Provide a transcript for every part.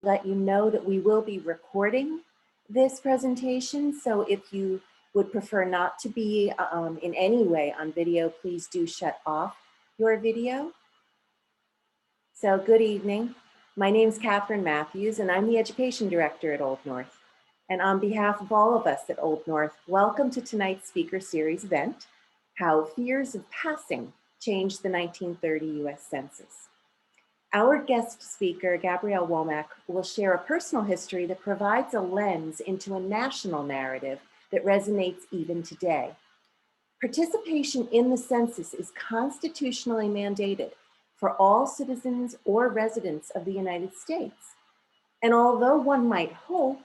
let you know that we will be recording this presentation. So if you would prefer not to be in any way on video, please do shut off your video. So good evening. My name is Catherine Matthews and I'm the Education Director at Old North. And on behalf of all of us at Old North, welcome to tonight's speaker series event, How Fears of Passing Changed the 1930 US Census. Our guest speaker, Gabby Womack, will share a personal history that provides a lens into a national narrative that resonates even today. Participation in the census is constitutionally mandated for all citizens or residents of the United States. And although one might hope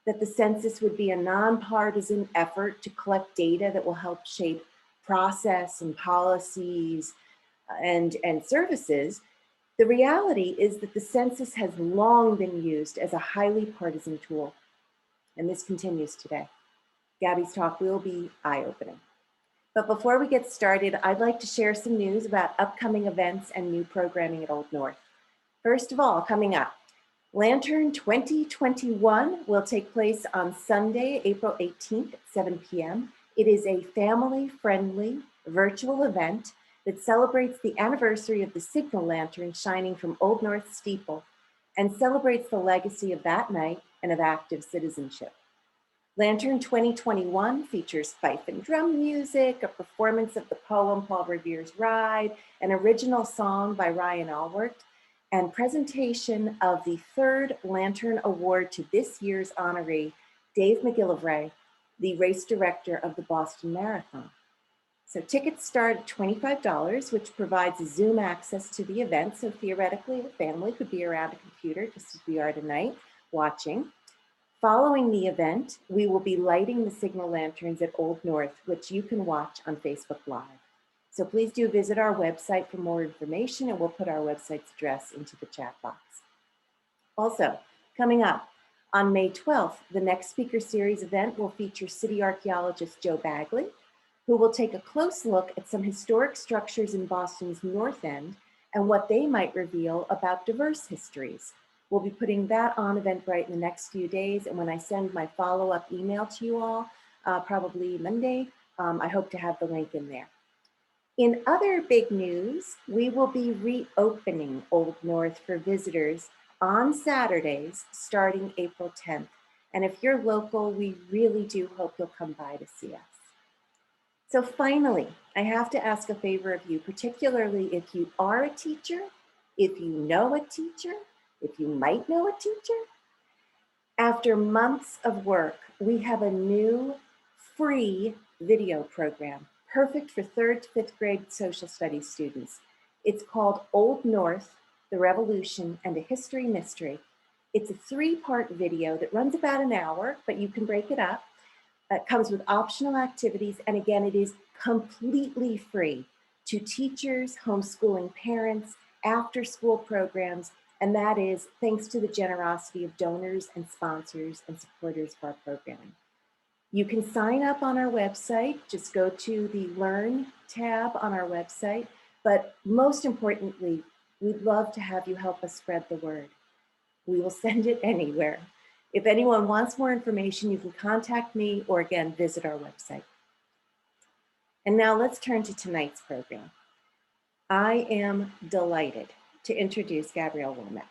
that the census would be a nonpartisan effort to collect data that will help shape process and policies and services, the reality is that the census has long been used as a highly partisan tool, and this continues today. Gabby's talk will be eye-opening. But before we get started, I'd like to share some news about upcoming events and new programming at Old North. First of all, coming up, Lantern 2021 will take place on Sunday, April 18th at 7 p.m. It is a family-friendly virtual event that celebrates the anniversary of the signal lantern shining from Old North steeple and celebrates the legacy of that night and of active citizenship. Lantern 2021 features fife and drum music, a performance of the poem Paul Revere's Ride, an original song by Ryan Allward, and presentation of the third Lantern Award to this year's honoree, Dave McGillivray, the race director of the Boston Marathon. So tickets start at $25, which provides Zoom access to the event. So theoretically, a family could be around a computer, just as we are tonight, watching. Following the event, we will be lighting the signal lanterns at Old North, which you can watch on Facebook Live. So please do visit our website for more information, and we'll put our website's address into the chat box. Also, coming up, on May 12th, the next speaker series event will feature city archaeologist Joe Bagley, who will take a close look at some historic structures in Boston's North End and what they might reveal about diverse histories. We'll be putting that on Eventbrite in the next few days, and when I send my follow-up email to you all, probably Monday, I hope to have the link in there. In other big news, we will be reopening Old North for visitors on Saturdays starting April 10th. And if you're local, we really do hope you'll come by to see us. So finally, I have to ask a favor of you, particularly if you are a teacher, if you know a teacher, if you might know a teacher. After months of work, we have a new free video program, perfect for 3rd to 5th grade social studies students. It's called Old North, The Revolution and a History Mystery. It's a 3-part video that runs about an hour, but you can break it up. It comes with optional activities, and again, it is completely free to teachers, homeschooling parents, after-school programs, and that is thanks to the generosity of donors and sponsors and supporters of our programming. You can sign up on our website. Just go to the Learn tab on our website, but most importantly, we'd love to have you help us spread the word. We will send it anywhere. If anyone wants more information, you can contact me or again, visit our website. And now let's turn to tonight's program. I am delighted to introduce Gabby Womack.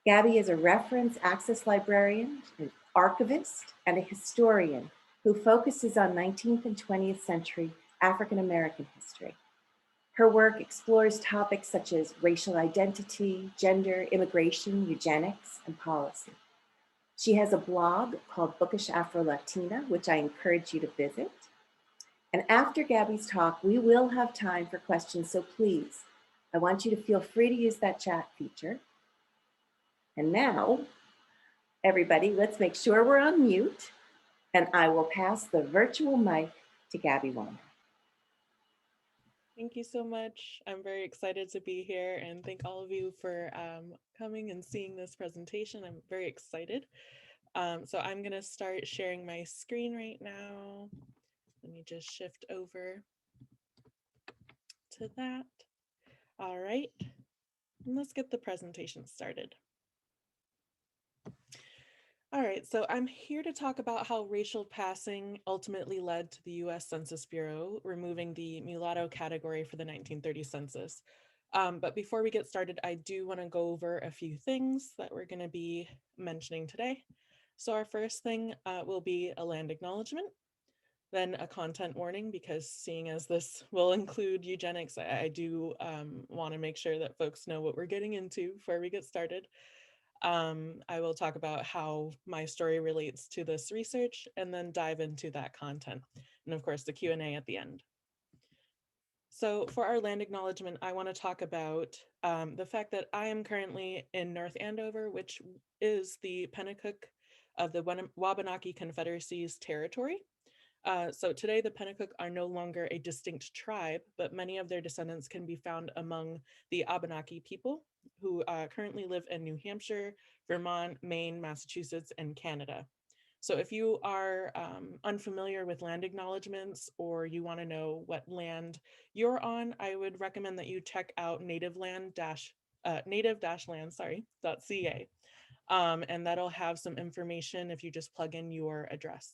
Gabby is a reference access librarian, an archivist, and a historian who focuses on 19th and 20th century African-American history. Her work explores topics such as racial identity, gender, immigration, eugenics, and policy. She has a blog called Bookish Afro-Latina, which I encourage you to visit. And after Gabby's talk, we will have time for questions, so please, I want you to feel free to use that chat feature. And now, everybody, let's make sure we're on mute, and I will pass the virtual mic to Gabby Womack. Thank you so much. I'm very excited to be here, and thank all of you for coming and seeing this presentation. I'm very excited. So I'm going to start sharing my screen right now. Let me just shift over to that. All right, and let's get the presentation started. All right, so I'm here to talk about how racial passing ultimately led to the US Census Bureau removing the mulatto category for the 1930 census. But before we get started, I do want to go over a few things that we're going to be mentioning today. So, our first thing will be a land acknowledgement, then a content warning, because seeing as this will include eugenics, I do want to make sure that folks know what we're getting into before we get started. I will talk about how my story relates to this research and then dive into that content. And of course, the Q&A at the end. So for our land acknowledgement, I want to talk about the fact that I am currently in North Andover, which is the Pennacook of the Wabanaki Confederacy's territory. So today, the Pennacook are no longer a distinct tribe, but many of their descendants can be found among the Abenaki people who currently live in New Hampshire, Vermont, Maine, Massachusetts, and Canada. So if you are unfamiliar with land acknowledgements or you want to know what land you're on, I would recommend that you check out native-land.ca. And that'll have some information if you just plug in your address.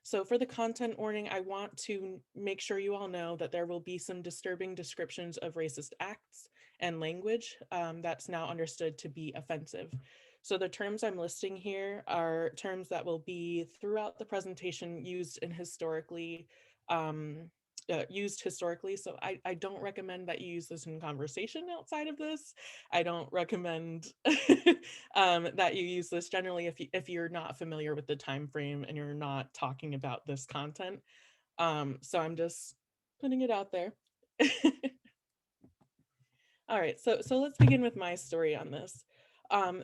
So for the content warning, I want to make sure you all know that there will be some disturbing descriptions of racist acts and language that's now understood to be offensive. So the terms I'm listing here are terms that will be throughout the presentation used in used historically. So I don't recommend that you use this in conversation outside of this. I don't recommend that you use this generally if you're not familiar with the time frame and you're not talking about this content. So I'm just putting it out there. All right, so let's begin with my story on this.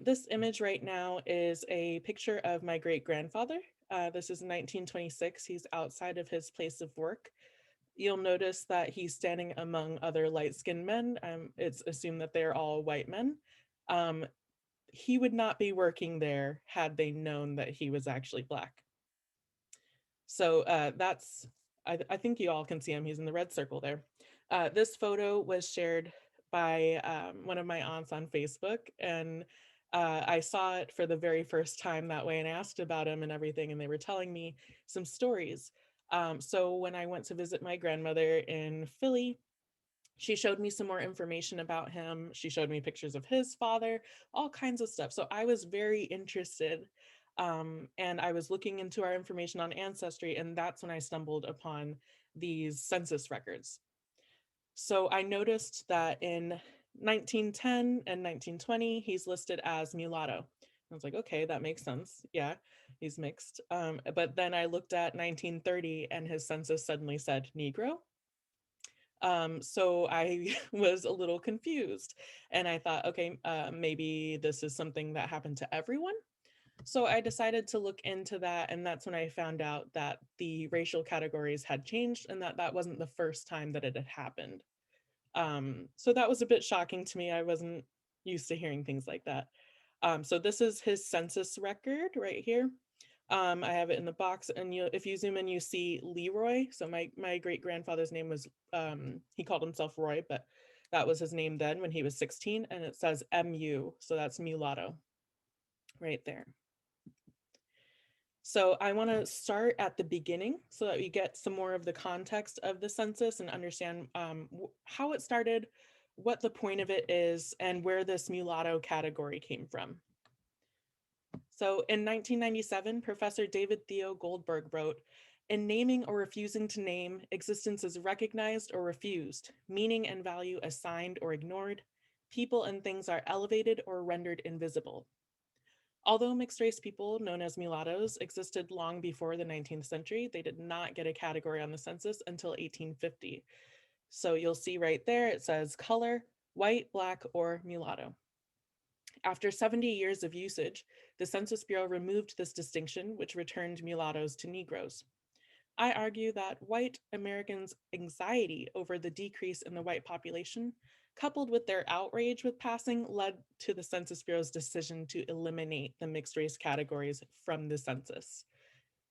This image right now is a picture of my great grandfather. This is 1926. He's outside of his place of work. You'll notice that he's standing among other light-skinned men. It's assumed that they're all white men. He would not be working there had they known that he was actually Black. So I think you all can see him. He's in the red circle there. This photo was shared by one of my aunts on Facebook, and I saw it for the very first time that way and asked about him and everything, and they were telling me some stories. So when I went to visit my grandmother in Philly, she showed me some more information about him. She showed me pictures of his father, all kinds of stuff. So I was very interested. And I was looking into our information on Ancestry, and that's when I stumbled upon these census records. So I noticed that in 1910 and 1920, he's listed as mulatto. I was like, okay, that makes sense. Yeah, he's mixed. But then I looked at 1930 and his census suddenly said Negro. So I was a little confused and I thought, okay, maybe this is something that happened to everyone. So I decided to look into that. And that's when I found out that the racial categories had changed and that that wasn't the first time that it had happened. So that was a bit shocking to me. I wasn't used to hearing things like that. So this is his census record right here. I have it in the box, and if you zoom in, you see Leroy. So my great grandfather's name was he called himself Roy, but that was his name then when he was 16, and it says MU, so that's mulatto, right there. So I want to start at the beginning so that we get some more of the context of the census and understand how it started, what the point of it is, and where this mulatto category came from. So in 1997, Professor David Theo Goldberg wrote, "In naming or refusing to name, existence is recognized or refused, meaning and value assigned or ignored, people and things are elevated or rendered invisible." Although mixed race people, known as mulattoes, existed long before the 19th century, they did not get a category on the census until 1850. So you'll see right there, it says color, white, Black, or mulatto. After 70 years of usage, the Census Bureau removed this distinction, which returned mulattoes to Negroes. I argue that white Americans' anxiety over the decrease in the white population, coupled with their outrage with passing, led to the Census Bureau's decision to eliminate the mixed race categories from the census.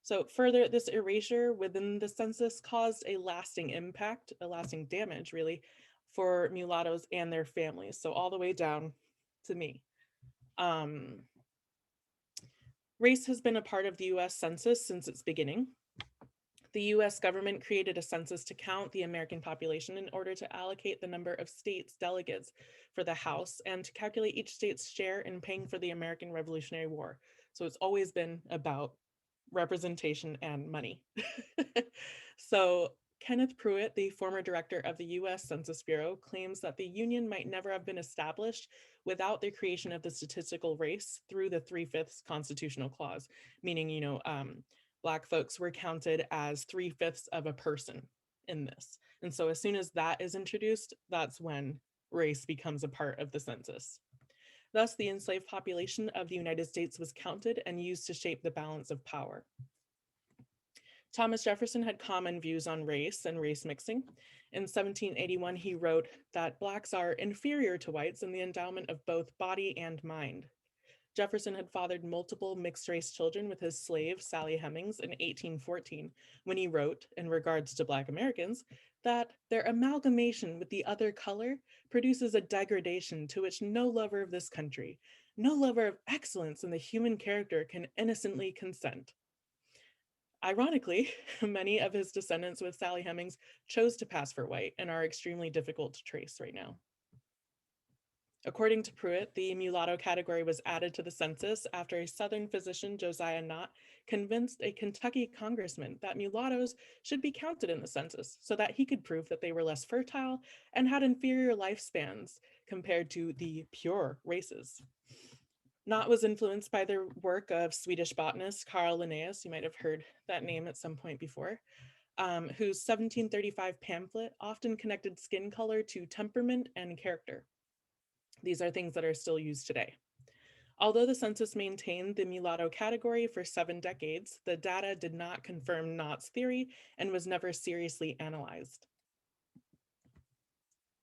So further, this erasure within the census caused a lasting impact, a lasting damage really, for mulattoes and their families. So all the way down to me. Um, Race has been a part of the US Census since its beginning. The US government created a census to count the American population in order to allocate the number of states delegates for the House and to calculate each state's share in paying for the American Revolutionary War. So it's always been about representation and money. So Kenneth Pruitt, the former director of the US Census Bureau, claims that the Union might never have been established without the creation of the statistical race through the 3/5 constitutional clause, meaning, Black folks were counted as 3/5 of a person in this. And so as soon as that is introduced, that's when race becomes a part of the census. Thus, the enslaved population of the United States was counted and used to shape the balance of power. Thomas Jefferson had common views on race and race mixing. In 1781, he wrote that Blacks are inferior to whites in the endowment of both body and mind. Jefferson had fathered multiple mixed-race children with his slave, Sally Hemings, in 1814, when he wrote, in regards to Black Americans, that their amalgamation with the other color produces a degradation to which no lover of this country, no lover of excellence in the human character can innocently consent. Ironically, many of his descendants with Sally Hemings chose to pass for white and are extremely difficult to trace right now. According to Pruitt, the mulatto category was added to the census after a Southern physician, Josiah Nott, convinced a Kentucky congressman that mulattoes should be counted in the census so that he could prove that they were less fertile and had inferior lifespans compared to the pure races. Nott was influenced by the work of Swedish botanist Carl Linnaeus, you might have heard that name at some point before, whose 1735 pamphlet often connected skin color to temperament and character. These are things that are still used today. Although the census maintained the mulatto category for 7 decades, the data did not confirm Nott's theory and was never seriously analyzed.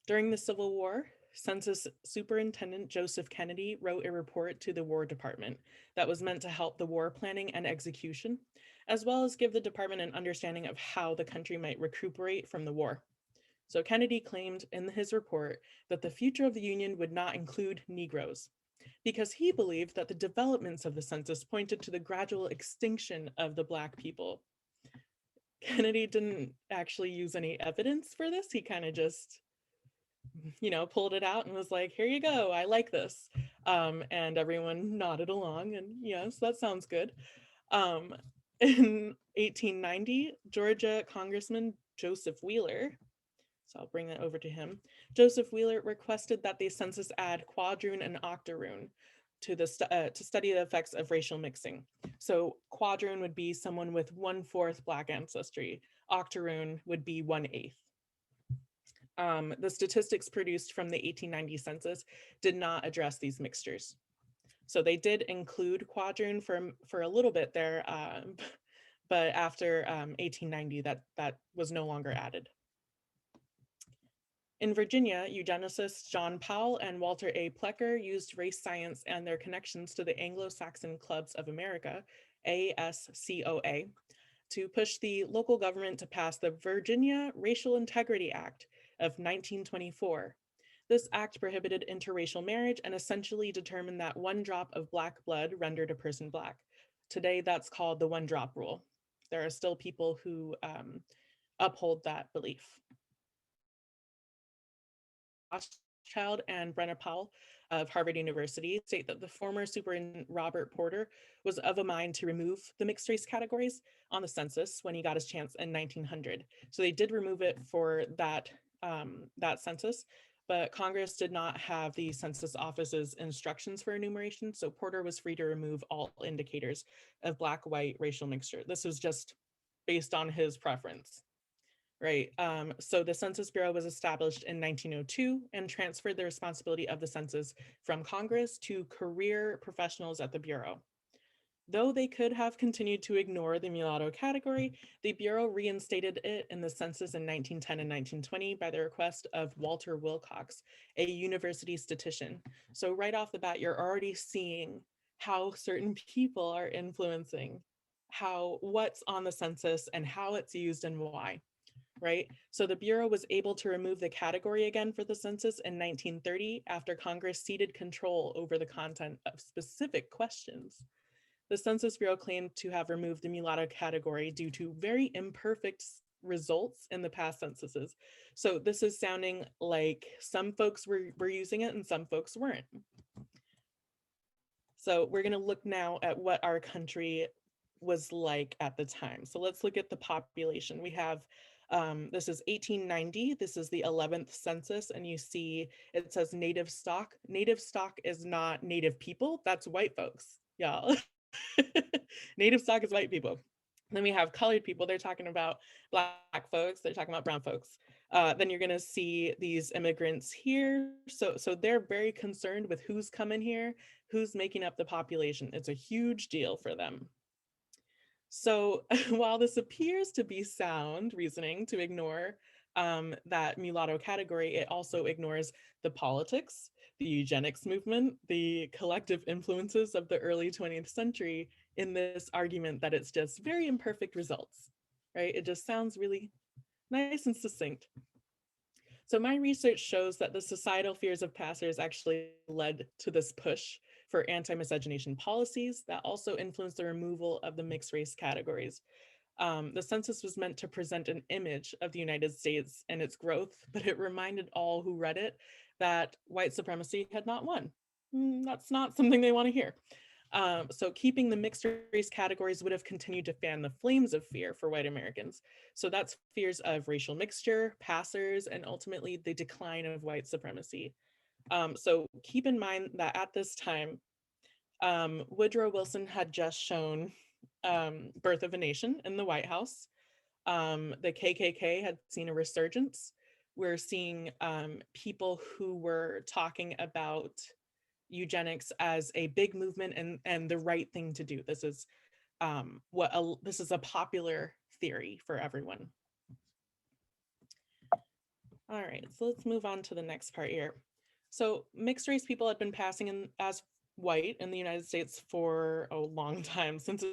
During the Civil War, Census Superintendent Joseph Kennedy wrote a report to the War Department that was meant to help the war planning and execution, as well as give the department an understanding of how the country might recuperate from the war. So Kennedy claimed in his report that the future of the Union would not include Negroes, because he believed that the developments of the census pointed to the gradual extinction of the Black people. Kennedy didn't actually use any evidence for this. He kind of just, pulled it out and was like, here you go, I like this. And everyone nodded along and yes, that sounds good. In 1890, Georgia Congressman Joseph Wheeler, so I'll bring that over to him. Joseph Wheeler requested that the census add quadroon and octoroon to study the effects of racial mixing. So quadroon would be someone with 1/4 Black ancestry. Octoroon would be 1/8. The statistics produced from the 1890 census did not address these mixtures. So they did include quadroon for a little bit there, but after 1890, that was no longer added. In Virginia, eugenicists John Powell and Walter A. Plecker used race science and their connections to the Anglo-Saxon Clubs of America, ASCOA, to push the local government to pass the Virginia Racial Integrity Act of 1924. This act prohibited interracial marriage and essentially determined that 1 drop of Black blood rendered a person Black. Today, that's called the 1-drop rule. There are still people who uphold that belief. Rothschild and Brenna Powell of Harvard University state that the former superintendent Robert Porter was of a mind to remove the mixed race categories on the census when he got his chance in 1900. So they did remove it for that census, but Congress did not have the census office's instructions for enumeration, so Porter was free to remove all indicators of Black-white racial mixture. This was just based on his preference. Right. So the Census Bureau was established in 1902 and transferred the responsibility of the census from Congress to career professionals at the Bureau. Though they could have continued to ignore the mulatto category, the Bureau reinstated it in the census in 1910 and 1920 by the request of Walter Wilcox, a university statistician. So right off the bat, you're already seeing how certain people are influencing what's on the census and how it's used and why. right? So the Bureau was able to remove the category again for the census in 1930 after Congress ceded control over the content of specific questions. The Census Bureau claimed to have removed the mulatto category due to very imperfect results in the past censuses. So this is sounding like some folks were using it and some folks weren't. So we're going to look now at what our country was like at the time. So let's look at the population. We have, this is 1890. This is the 11th census. And you see it says native stock. Native stock is not native people. That's white folks, y'all. Native stock is white people. Then we have colored people. They're talking about Black folks. They're talking about brown folks. Then you're going to see these immigrants here. So they're very concerned with who's coming here, who's making up the population. It's a huge deal for them. So while this appears to be sound reasoning to ignore that mulatto category, it also ignores the politics, the eugenics movement, the collective influences of the early 20th century in this argument that it's just very imperfect results, right? It just sounds really nice and succinct. So my research shows that the societal fears of passers actually led to this push for anti-miscegenation policies that also influenced the removal of the mixed race categories. The census was meant to present an image of the United States and its growth, but it reminded all who read it that white supremacy had not won. That's not something they want to hear. So keeping the mixed race categories would have continued to fan the flames of fear for white Americans. So that's fears of racial mixture, passers, and ultimately the decline of white supremacy. So keep in mind that at this time, Woodrow Wilson had just shown Birth of a Nation in the White House. The KKK had seen a resurgence. We're seeing people who were talking about eugenics as a big movement and the right thing to do. This is this is a popular theory for everyone. All right, so let's move on to the next part here. So mixed race people had been passing in as white in the United States for a long time, since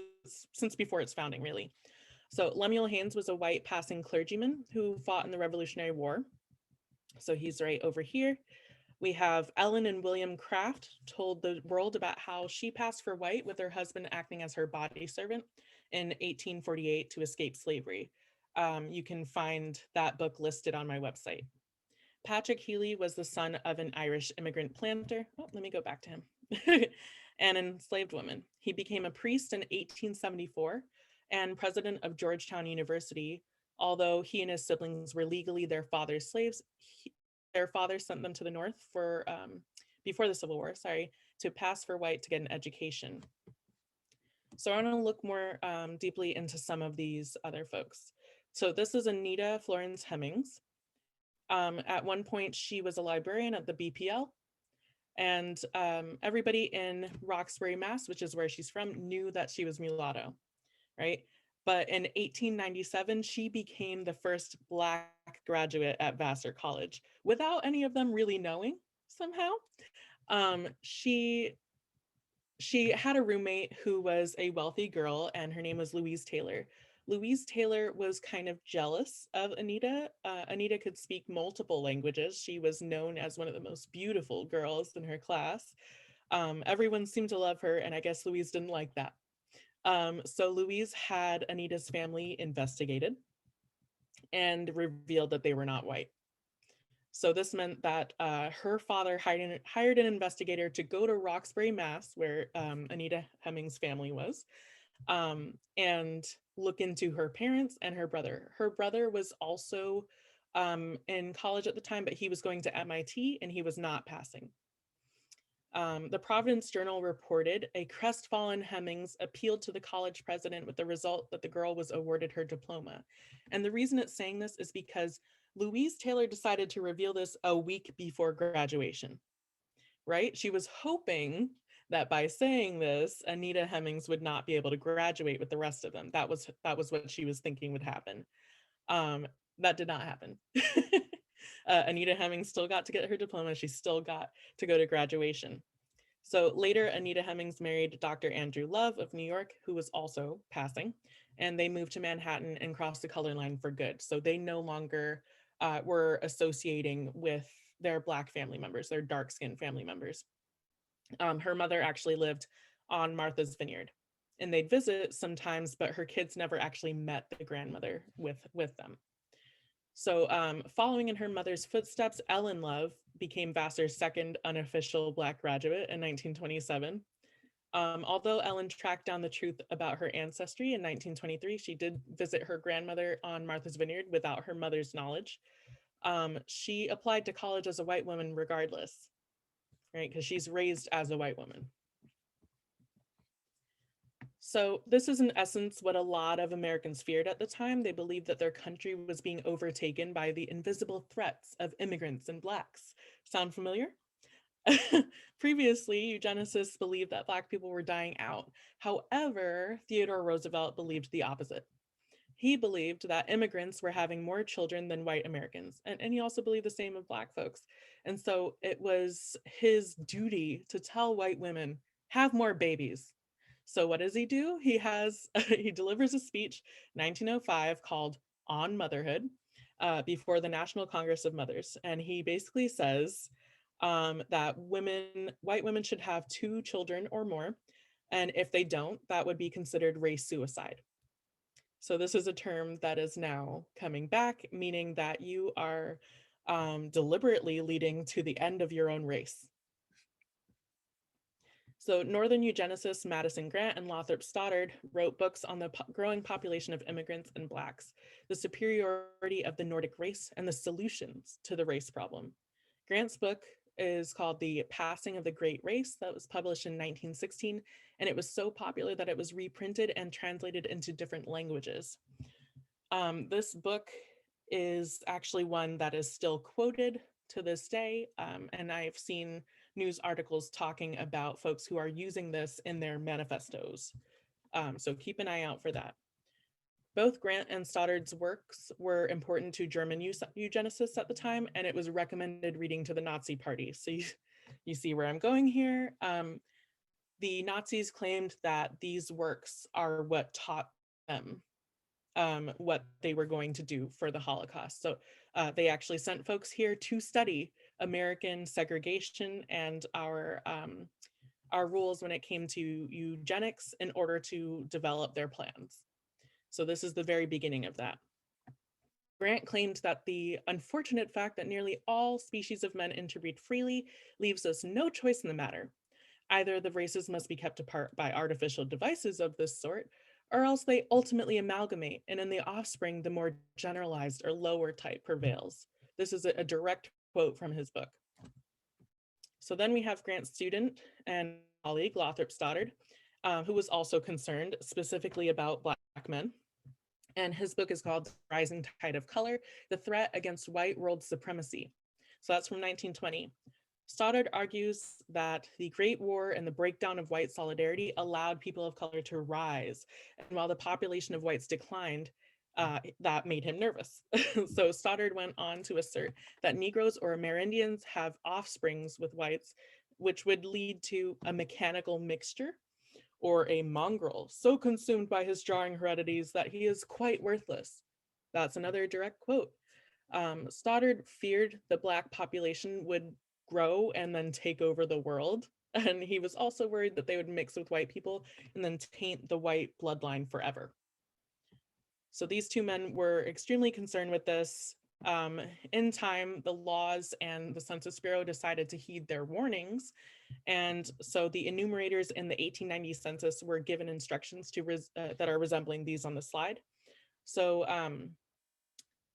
before its founding, really. So Lemuel Haynes was a white passing clergyman who fought in the Revolutionary War. So he's right over here. We have Ellen and William Craft told the world about how she passed for white with her husband acting as her body servant in 1848 to escape slavery. You can find that book listed on my website. Patrick Healy was the son of an Irish immigrant planter. Oh, let me go back to him. And an enslaved woman. He became a priest in 1874 and president of Georgetown University. Although he and his siblings were legally their father's slaves, their father sent them to the North for before the Civil War, to pass for white to get an education. So I want to look more deeply into some of these other folks. So this is Anita Florence Hemings. At one point, she was a librarian at the BPL, and everybody in Roxbury, Mass, which is where she's from, knew that she was mulatto, right? But in 1897, she became the first Black graduate at Vassar College without any of them really knowing somehow. She had a roommate who was a wealthy girl, and her name was Louise Taylor. Louise Taylor was kind of jealous of Anita. Anita could speak multiple languages. She was known as one of the most beautiful girls in her class. Everyone seemed to love her, and I guess Louise didn't like that. So Louise had Anita's family investigated and revealed that they were not white. So this meant that her father hired an investigator to go to Roxbury, Mass, where Anita Hemings' family was, and look into her parents and her brother. Her brother was also in college at the time, but he was going to MIT and he was not passing. The Providence Journal reported a crestfallen Hemings appealed to the college president with the result that the girl was awarded her diploma. And the reason it's saying this is because Louise Taylor decided to reveal this a week before graduation, right? She was hoping that by saying this, Anita Hemings would not be able to graduate with the rest of them. That was what she was thinking would happen. That did not happen. Anita Hemings still got to get her diploma. She still got to go to graduation. So later, Anita Hemmings married Dr. Andrew Love of New York, who was also passing, and they moved to Manhattan and crossed the color line for good. So they no longer were associating with their Black family members, their dark-skinned family members. Her mother actually lived on Martha's Vineyard, and they'd visit sometimes, but her kids never actually met the grandmother with them. So following in her mother's footsteps, Ellen Love became Vassar's second unofficial Black graduate in 1927. Although Ellen tracked down the truth about her ancestry in 1923, she did visit her grandmother on Martha's Vineyard without her mother's knowledge. She applied to college as a white woman regardless, right? Because she's raised as a white woman. So this is in essence what a lot of Americans feared at the time. They believed that their country was being overtaken by the invisible threats of immigrants and Blacks. Sound familiar? Previously, eugenicists believed that Black people were dying out. However, Theodore Roosevelt believed the opposite. He believed that immigrants were having more children than white Americans. And he also believed the same of Black folks. And so it was his duty to tell white women, have more babies. So what does he do? He delivers a speech, 1905, called On Motherhood, before the National Congress of Mothers. And he basically says that white women should have 2 children or more. And if they don't, that would be considered race suicide. So this is a term that is now coming back, meaning that you are deliberately leading to the end of your own race. So Northern eugenicists Madison Grant and Lothrop Stoddard wrote books on the growing population of immigrants and Blacks, the superiority of the Nordic race, and the solutions to the race problem. Grant's book is called The Passing of the Great Race, that was published in 1916, and it was so popular that it was reprinted and translated into different languages. This book is actually one that is still quoted to this day, and I've seen news articles talking about folks who are using this in their manifestos. So keep an eye out for that. Both Grant and Stoddard's works were important to German eugenicists at the time, and it was recommended reading to the Nazi Party. So you see where I'm going here. The Nazis claimed that these works are what taught them what they were going to do for the Holocaust. So they actually sent folks here to study American segregation and our rules when it came to eugenics in order to develop their plans. So this is the very beginning of that. Grant claimed that the unfortunate fact that nearly all species of men interbreed freely leaves us no choice in the matter. Either the races must be kept apart by artificial devices of this sort, or else they ultimately amalgamate, and in the offspring, the more generalized or lower type prevails. This is a direct quote from his book. So then we have Grant's student and colleague, Lothrop Stoddard, who was also concerned specifically about Black men. And his book is called Rising Tide of Color, The Threat Against White World Supremacy. So that's from 1920. Stoddard argues that the Great War and the breakdown of white solidarity allowed people of color to rise. And while the population of whites declined, that made him nervous. So Stoddard went on to assert that Negroes or Amerindians have offsprings with whites, which would lead to a mechanical mixture or a mongrel so consumed by his drawing heredities that he is quite worthless. That's another direct quote. Stoddard feared the Black population would grow and then take over the world. And he was also worried that they would mix with white people and then taint the white bloodline forever. So these two men were extremely concerned with this. In time, the laws and the Census Bureau decided to heed their warnings. And so the enumerators in the 1890 census were given instructions that are resembling these on the slide. So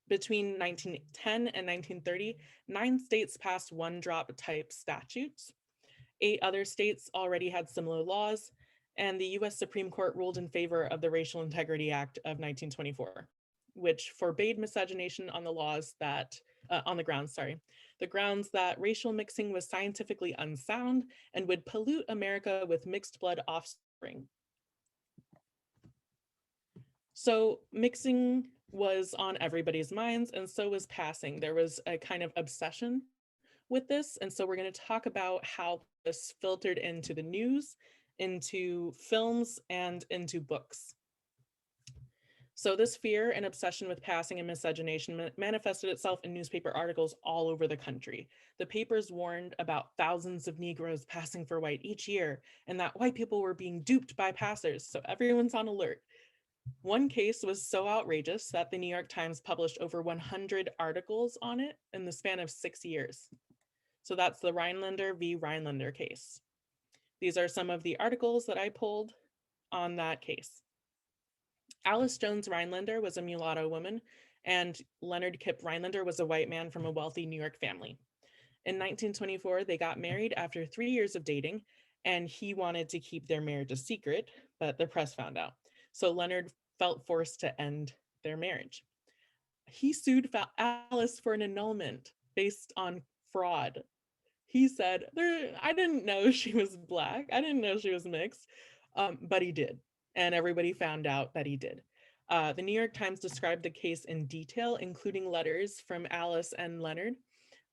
between 1910 and 1930, 9 states passed one-drop type statutes. 8 other states already had similar laws, and the US Supreme Court ruled in favor of the Racial Integrity Act of 1924, which forbade miscegenation on the grounds that racial mixing was scientifically unsound and would pollute America with mixed blood offspring. So mixing was on everybody's minds, and so was passing. There was a kind of obsession with this. And so we're going to talk about how this filtered into the news, into films, and into books. So this fear and obsession with passing and miscegenation manifested itself in newspaper articles all over the country. The papers warned about thousands of Negroes passing for white each year, and that white people were being duped by passers, so everyone's on alert. One case was so outrageous that the New York Times published over 100 articles on it in the span of 6 years. So that's the Rhinelander v. Rhinelander case. These are some of the articles that I pulled on that case. Alice Jones Rhinelander was a mulatto woman, and Leonard Kip Rhinelander was a white man from a wealthy New York family. In 1924, they got married after 3 years of dating, and he wanted to keep their marriage a secret, but the press found out. So Leonard felt forced to end their marriage. He sued Alice for an annulment based on fraud. He said, I didn't know she was Black. I didn't know she was mixed, but he did. And everybody found out that he did. The New York Times described the case in detail, including letters from Alice and Leonard.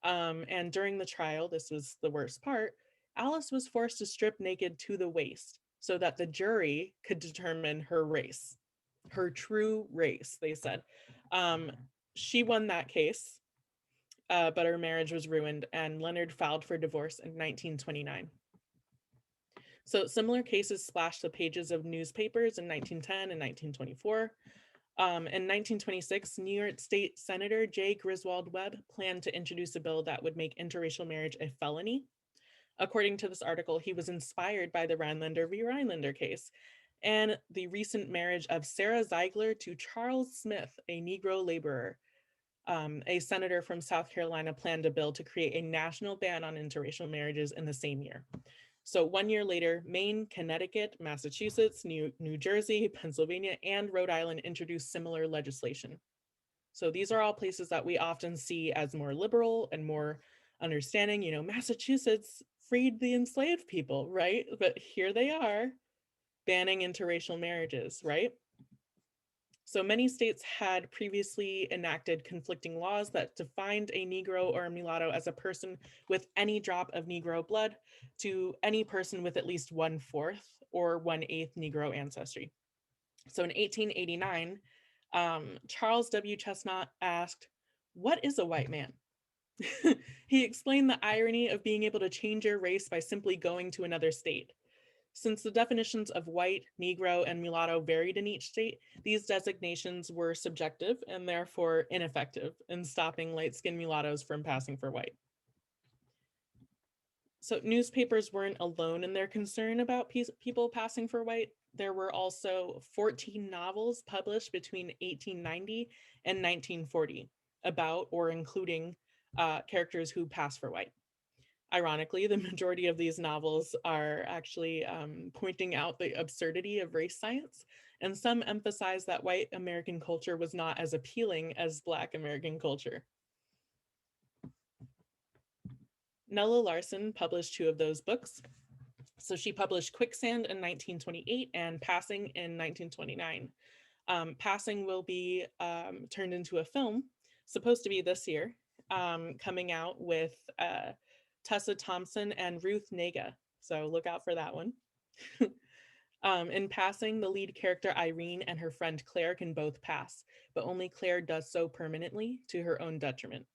And during the trial, this was the worst part, Alice was forced to strip naked to the waist so that the jury could determine her race, her true race, they said. She won that case, but her marriage was ruined, and Leonard filed for divorce in 1929. So similar cases splashed the pages of newspapers in 1910 and 1924. In 1926, New York State Senator J. Griswold Webb planned to introduce a bill that would make interracial marriage a felony. According to this article, he was inspired by the Rhinelander v. Rhinelander case and the recent marriage of Sarah Ziegler to Charles Smith, a Negro laborer. A senator from South Carolina planned a bill to create a national ban on interracial marriages in the same year. So 1 year later, Maine, Connecticut, Massachusetts, New Jersey, Pennsylvania, and Rhode Island introduced similar legislation. So these are all places that we often see as more liberal and more understanding. You know, Massachusetts freed the enslaved people, right? But here they are banning interracial marriages, right? So many states had previously enacted conflicting laws that defined a Negro or a mulatto as a person with any drop of Negro blood to any person with at least 1/4 or 1/8 Negro ancestry. So in 1889, Charles W. Chestnut asked, "What is a white man?" He explained the irony of being able to change your race by simply going to another state. Since the definitions of white, Negro, and mulatto varied in each state, these designations were subjective and therefore ineffective in stopping light-skinned mulattoes from passing for white. So newspapers weren't alone in their concern about people passing for white. There were also 14 novels published between 1890 and 1940 about or including characters who pass for white. Ironically, the majority of these novels are actually pointing out the absurdity of race science, and some emphasize that white American culture was not as appealing as Black American culture. Nella Larson published 2 of those books. So she published Quicksand in 1928 and Passing in 1929. Passing will be turned into a film, supposed to be this year, coming out with Tessa Thompson and Ruth Negga. So look out for that one. In Passing, the lead character Irene and her friend Claire can both pass, but only Claire does so permanently to her own detriment.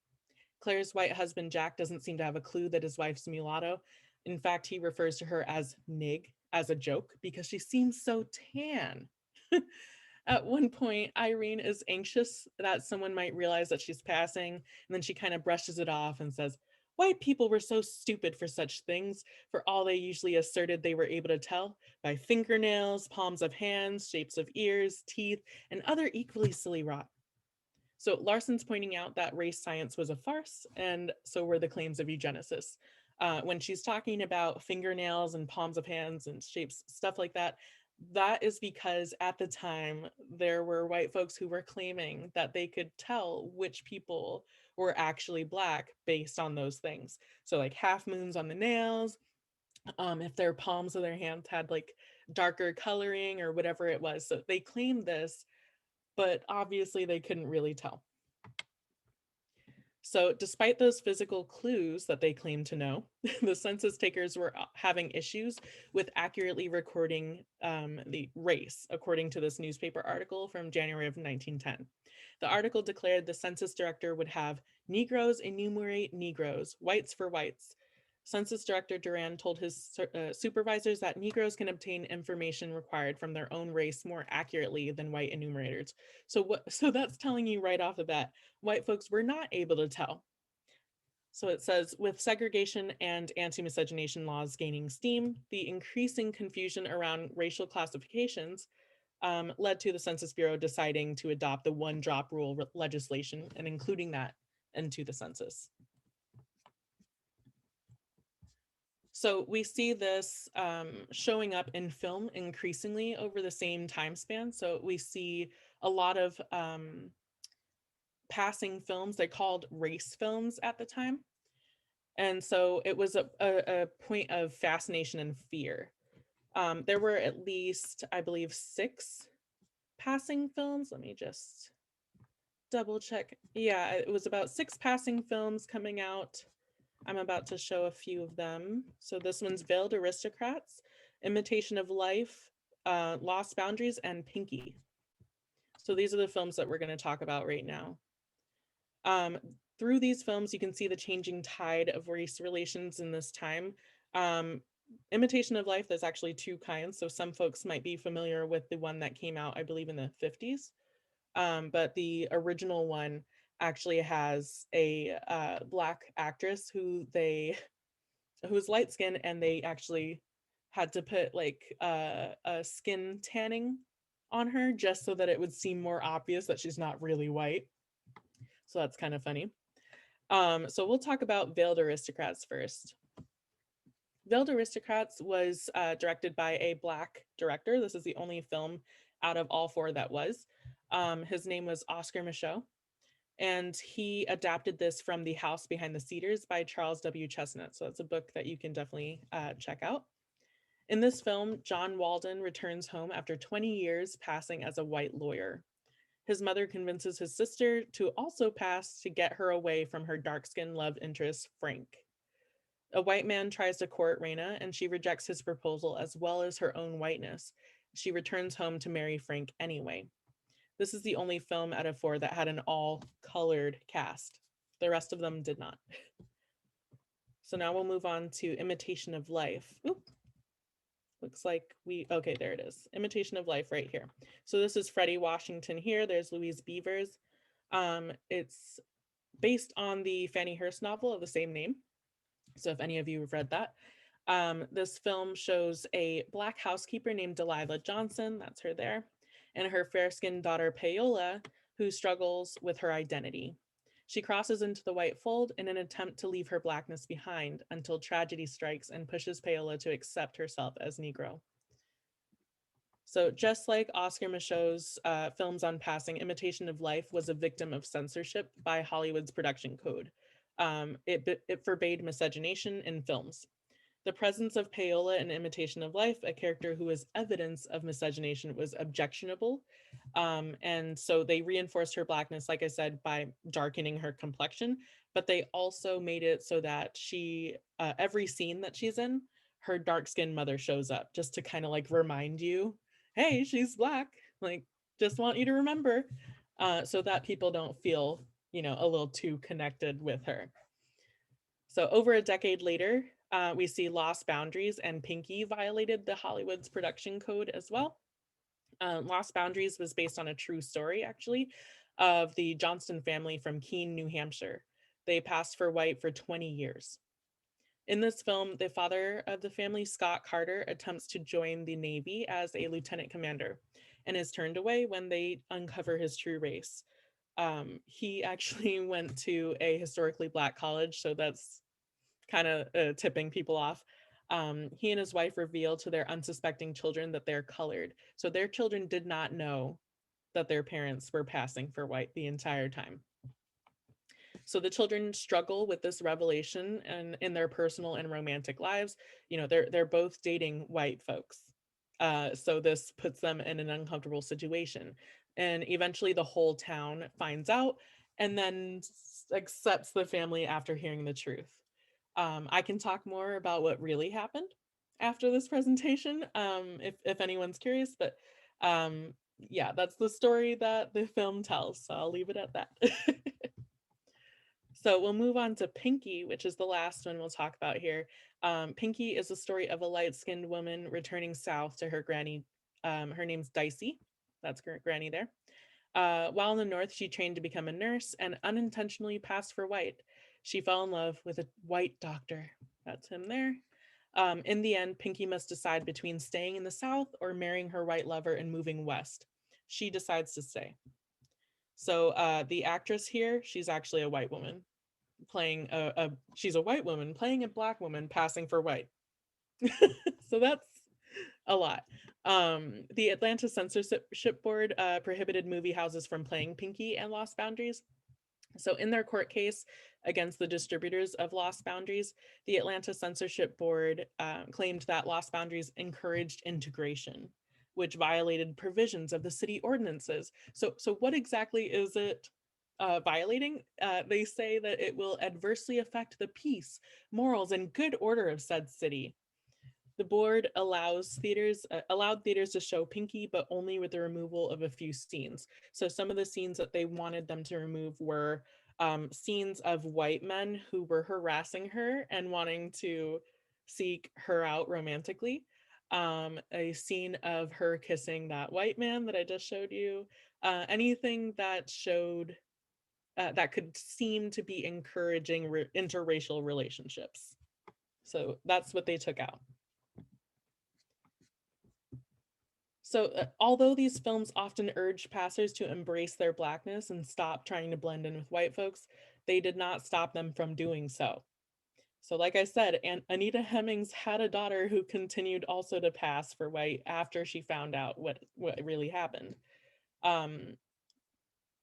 Claire's white husband Jack doesn't seem to have a clue that his wife's mulatto. In fact, he refers to her as Nig as a joke because she seems so tan. At one point, Irene is anxious that someone might realize that she's passing, and then she kind of brushes it off and says, "White people were so stupid for such things, for all they usually asserted they were able to tell by fingernails, palms of hands, shapes of ears, teeth, and other equally silly rot." So Larson's pointing out that race science was a farce, and so were the claims of eugenicists. When she's talking about fingernails and palms of hands and shapes, stuff like that, that is because at the time there were white folks who were claiming that they could tell which people were actually Black based on those things. So like half moons on the nails, if their palms of their hands had like darker coloring or whatever it was. So they claimed this, but obviously they couldn't really tell. So despite those physical clues that they claimed to know, the census takers were having issues with accurately recording the race, according to this newspaper article from January of 1910. The article declared the census director would have Negroes enumerate Negroes, whites for whites. Census Director Duran told his supervisors that Negroes can obtain information required from their own race more accurately than white enumerators. So that's telling you right off the bat, white folks were not able to tell. So it says, with segregation and anti-miscegenation laws gaining steam, the increasing confusion around racial classifications led to the Census Bureau deciding to adopt the one-drop rule legislation and including that into the census. So we see this showing up in film increasingly over the same time span. So we see a lot of passing films, they called race films at the time. And so it was a point of fascination and fear. There were at least, I believe, 6 passing films. Let me just double check. Yeah, it was about 6 passing films coming out. I'm about to show a few of them. So this one's Veiled Aristocrats, Imitation of Life, Lost Boundaries, and Pinky. So these are the films that we're going to talk about right now. Through these films, you can see the changing tide of race relations in this time. Imitation of Life, there's actually 2 kinds. So some folks might be familiar with the one that came out, I believe, in the 50s. But the original one actually has a Black actress who's light skinned, and they actually had to put like a skin tanning on her just so that it would seem more obvious that she's not really white. So that's kind of funny. So we'll talk about Veiled Aristocrats first. Veiled Aristocrats was directed by a Black director. This is the only film out of all 4 that was. His name was Oscar Micheaux, and he adapted this from The House Behind the Cedars by Charles W. Chestnut. So it's a book that you can definitely check out. In this film, John Walden returns home after 20 years passing as a white lawyer. His mother convinces his sister to also pass to get her away from her dark-skinned love interest, Frank. A white man tries to court Raina, and she rejects his proposal as well as her own whiteness. She returns home to marry Frank anyway. This is the only film out of 4 that had an all-colored cast. The rest of them did not. So now we'll move on to Imitation of Life. Oop. Looks like okay, there it is. Imitation of Life right here. So this is Freddie Washington here. There's Louise Beavers. It's based on the Fannie Hurst novel of the same name. So if any of you have read that. This film shows a Black housekeeper named Delilah Johnson, that's her there, and her fair-skinned daughter Paola, who struggles with her identity. She crosses into the white fold in an attempt to leave her Blackness behind until tragedy strikes and pushes Paola to accept herself as Negro. So just like Oscar Micheaux's films on passing, Imitation of Life was a victim of censorship by Hollywood's production code. It forbade miscegenation in films. The presence of Paola in Imitation of Life, a character who was evidence of miscegenation, was objectionable. And so they reinforced her Blackness, like I said, by darkening her complexion, but they also made it so that every scene that she's in, her dark-skinned mother shows up just to kind of like remind you, hey, she's Black, like just want you to remember, so that people don't feel, a little too connected with her. So over a decade later, we see Lost Boundaries and Pinky violated the Hollywood's production code as well. Lost Boundaries was based on a true story, actually, of the Johnston family from Keene, New Hampshire. They passed for white for 20 years. In this film, the father of the family, Scott Carter, attempts to join the Navy as a lieutenant commander and is turned away when they uncover his true race. He actually went to a historically Black college, so that's kind of tipping people off. He and his wife reveal to their unsuspecting children that they're colored. So their children did not know that their parents were passing for white the entire time. So the children struggle with this revelation and in their personal and romantic lives. They're both dating white folks. So this puts them in an uncomfortable situation. And eventually the whole town finds out. And then accepts the family after hearing the truth. I can talk more about what really happened after this presentation, if anyone's curious, but yeah, that's the story that the film tells, so I'll leave it at that. So we'll move on to Pinky, which is the last one we'll talk about here. Pinky is the story of a light-skinned woman returning south to her granny. Her name's Dicey. That's Granny there. While in the north, she trained to become a nurse and unintentionally passed for white. She fell in love with a white doctor. That's him there. In the end, Pinky must decide between staying in the south or marrying her white lover and moving west. She decides to stay. So the actress here, she's actually a white woman playing she's a white woman playing a black woman passing for white. So that's a lot. The Atlanta Censorship Board prohibited movie houses from playing Pinky and Lost Boundaries. So in their court case against the distributors of Lost Boundaries, the Atlanta Censorship Board claimed that Lost Boundaries encouraged integration, which violated provisions of the city ordinances. So what exactly is it violating? They say that it will adversely affect the peace, morals, and good order of said city. The board allowed theaters to show Pinky, but only with the removal of a few scenes. So some of the scenes that they wanted them to remove were scenes of white men who were harassing her and wanting to seek her out romantically. A scene of her kissing that white man that I just showed you. Anything that showed that could seem to be encouraging interracial relationships. So that's what they took out. So although these films often urged passers to embrace their blackness and stop trying to blend in with white folks, they did not stop them from doing so. So like I said, Anita Hemmings had a daughter who continued also to pass for white after she found out what really happened.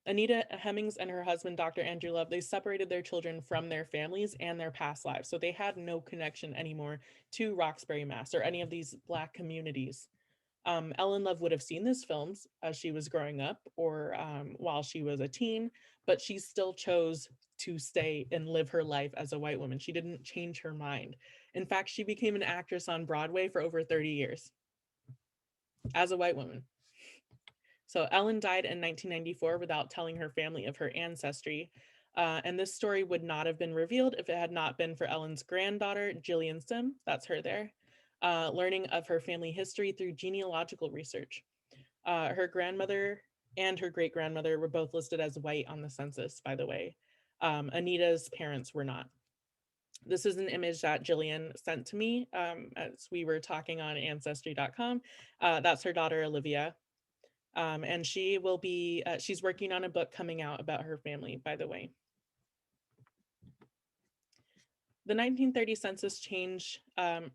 Anita Hemmings and her husband, Dr. Andrew Love, they separated their children from their families and their past lives. So they had no connection anymore to Roxbury, Mass, or any of these Black communities. Ellen Love would have seen these films as she was growing up or while she was a teen, but she still chose to stay and live her life as a white woman. She didn't change her mind. In fact, she became an actress on Broadway for over 30 years as a white woman. So Ellen died in 1994 without telling her family of her ancestry. And this story would not have been revealed if it had not been for Ellen's granddaughter, Jillian Sim, that's her there, learning of her family history through genealogical research. Her grandmother and her great-grandmother were both listed as white on the census, by the way. Anita's parents were not. This is an image that Jillian sent to me as we were talking on ancestry.com. That's her daughter, Olivia. And she will be, she's working on a book coming out about her family, by the way. The 1930 census change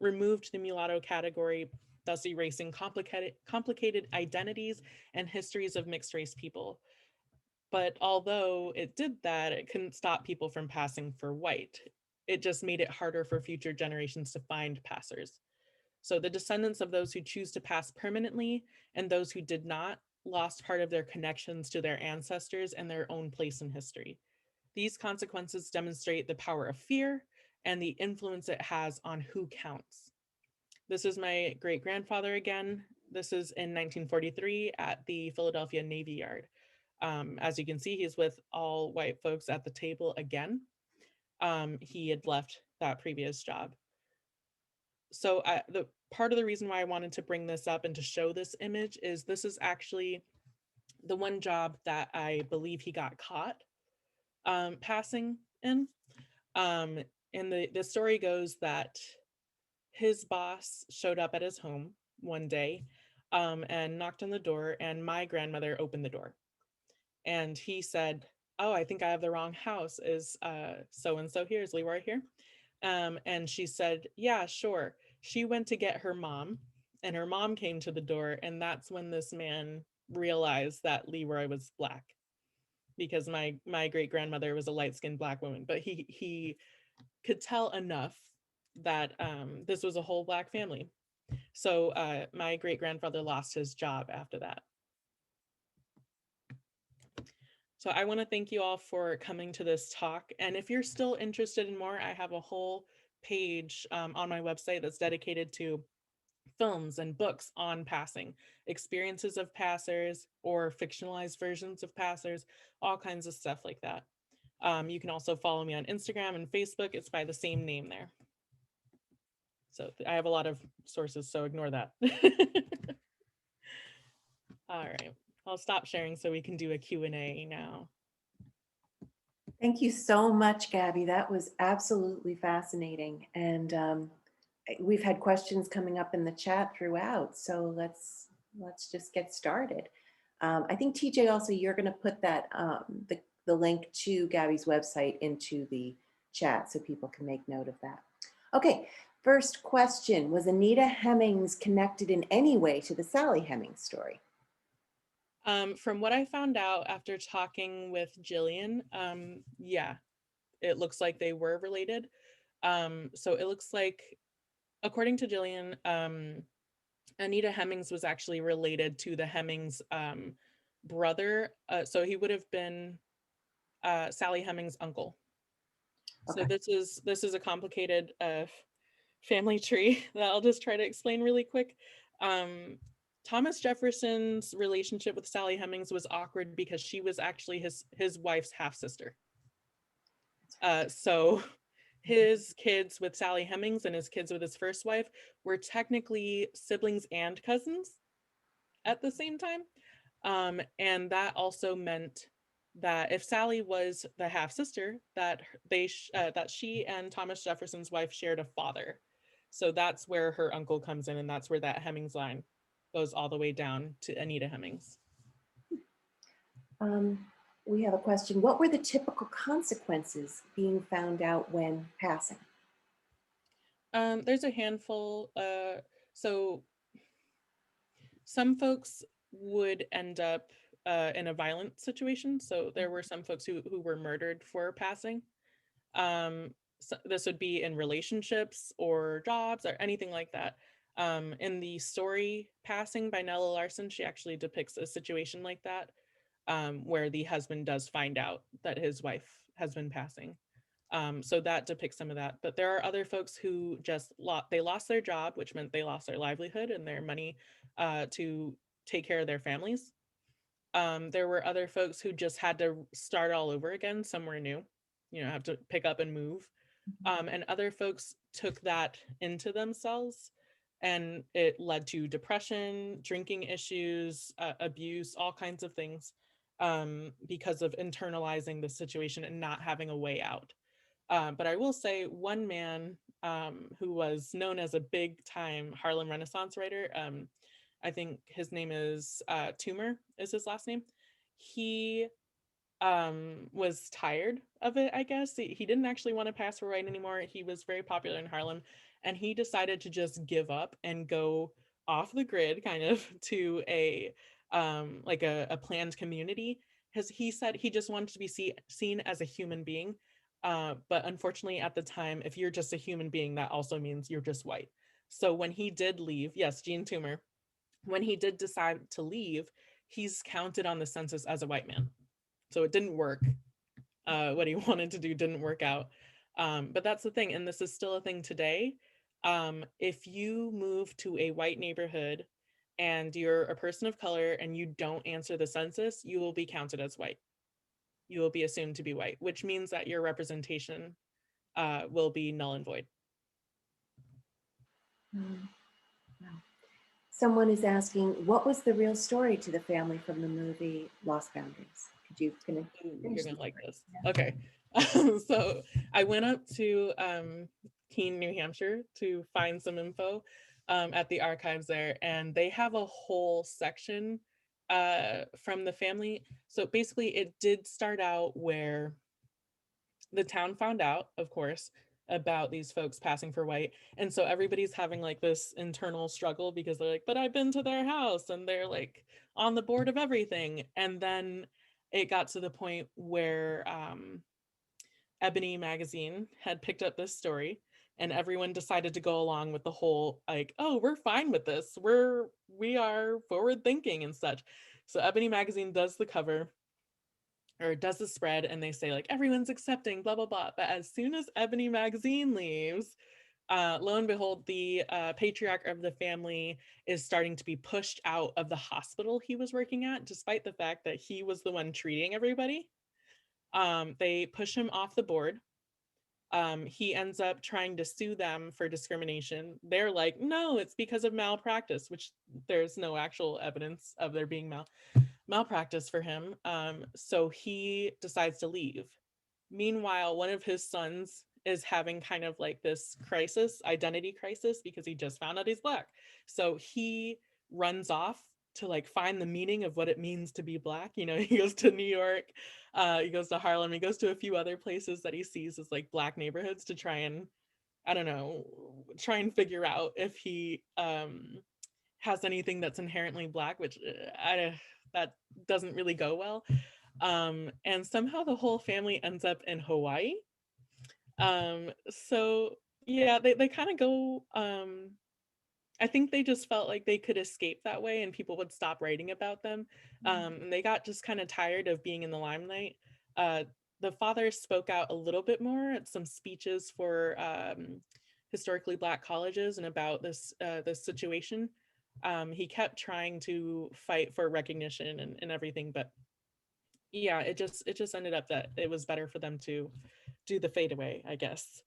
removed the mulatto category, thus erasing complicated identities and histories of mixed race people. But although it did that, it couldn't stop people from passing for white. It just made it harder for future generations to find passers. So the descendants of those who choose to pass permanently and those who did not lost part of their connections to their ancestors and their own place in history. These consequences demonstrate the power of fear and the influence it has on who counts. This is my great-grandfather again. This is in 1943 at the Philadelphia Navy Yard. As you can see, he's with all white folks at the table again. He had left that previous job. So the part of the reason why I wanted to bring this up and to show this image is this is actually the one job that I believe he got caught passing in. And the story goes that his boss showed up at his home one day and knocked on the door, and my grandmother opened the door. And he said, "Oh, I think I have the wrong house. Is so-and-so here? Is Leroy here?" And she said, "Yeah, sure." She went to get her mom, and her mom came to the door, and that's when this man realized that Leroy was Black, because my great-grandmother was a light-skinned Black woman, but he could tell enough that this was a whole Black family. So my great-grandfather lost his job after that. So I want to thank you all for coming to this talk. And if you're still interested in more, I have a whole page on my website that's dedicated to films and books on passing, experiences of passers or fictionalized versions of passers, all kinds of stuff like that. You can also follow me on Instagram and Facebook. It's by the same name there. So I have a lot of sources, so ignore that. All right, I'll stop sharing so we can do a Q&A now. Thank you so much, Gabby. That was absolutely fascinating. And we've had questions coming up in the chat throughout. So let's just get started. I think TJ, also, you're going to put that the link to Gabby's website into the chat so people can make note of that. Okay, first question: was Anita Hemings connected in any way to the Sally Hemings story? From what I found out after talking with Jillian, yeah, it looks like they were related. So it looks like, according to Jillian, Anita Hemings was actually related to the Hemings brother. So he would have been Sally Hemings' uncle. So Okay. this is a complicated family tree that I'll just try to explain really quick. Thomas Jefferson's relationship with Sally Hemings was awkward because she was actually his wife's half sister. So his kids with Sally Hemings and his kids with his first wife were technically siblings and cousins at the same time. And that also meant that if Sally was the half sister, that that she and Thomas Jefferson's wife shared a father. So that's where her uncle comes in, and that's where that Hemings line goes all the way down to Anita Hemings. We have a question. What were the typical consequences being found out when passing? There's a handful. So some folks would end up in a violent situation. So there were some folks who were murdered for passing. So this would be in relationships or jobs or anything like that. In the story Passing by Nella Larson, she actually depicts a situation like that, where the husband does find out that his wife has been passing. So that depicts some of that. But there are other folks who just lost their job, which meant they lost their livelihood and their money to take care of their families. There were other folks who just had to start all over again somewhere new, have to pick up and move. And other folks took that into themselves, and it led to depression, drinking issues, abuse, all kinds of things, because of internalizing the situation and not having a way out. But I will say one man who was known as a big time Harlem Renaissance writer, I think his name is Toomer is his last name. He was tired of it, I guess. He didn't actually want to pass for white anymore. He was very popular in Harlem, and he decided to just give up and go off the grid kind of to a like a planned community, because he said he just wanted to be seen as a human being. But unfortunately at the time, if you're just a human being, that also means you're just white. So when he did leave, yes, Gene Toomer, when he did decide to leave, he's counted on the census as a white man. So it didn't work. What he wanted to do didn't work out. But that's the thing, and this is still a thing today. If you move to a white neighborhood and you're a person of color and you don't answer the census, you will be counted as white. You will be assumed to be white, which means that your representation will be null and void. Wow. Someone is asking, what was the real story to the family from the movie Lost Boundaries? Could you finish? You're gonna like this. Okay. So I went up to Keene, New Hampshire to find some info at the archives there, and they have a whole section from the family. So basically it did start out where the town found out, of course, about these folks passing for white. And so everybody's having like this internal struggle because they're like, but I've been to their house and they're like on the board of everything. And then it got to the point where Ebony magazine had picked up this story, and everyone decided to go along with the whole like, oh, we're fine with this. We are forward thinking and such. So Ebony magazine does the cover, or does the spread, and they say like everyone's accepting, blah blah blah. But as soon as Ebony Magazine leaves, lo and behold, the patriarch of the family is starting to be pushed out of the hospital he was working at, despite the fact that he was the one treating everybody. They push him off the board. He ends up trying to sue them for discrimination. They're like, no, it's because of malpractice, which there's no actual evidence of there being malpractice for him. So he decides to leave. Meanwhile, one of his sons is having kind of like this crisis, identity crisis, because he just found out he's Black. So he runs off to like find the meaning of what it means to be Black. You know, he goes to New York, he goes to Harlem, he goes to a few other places that he sees as like Black neighborhoods to try and, I don't know, try and figure out if he has anything that's inherently Black, which that doesn't really go well. And somehow the whole family ends up in Hawaii. So yeah, they kind of go, I think they just felt like they could escape that way and people would stop writing about them. And they got just kind of tired of being in the limelight. Uh, the father spoke out a little bit more at some speeches for historically Black colleges and about this situation. He kept trying to fight for recognition and everything, but yeah, it just ended up that it was better for them to do the fadeaway, I guess.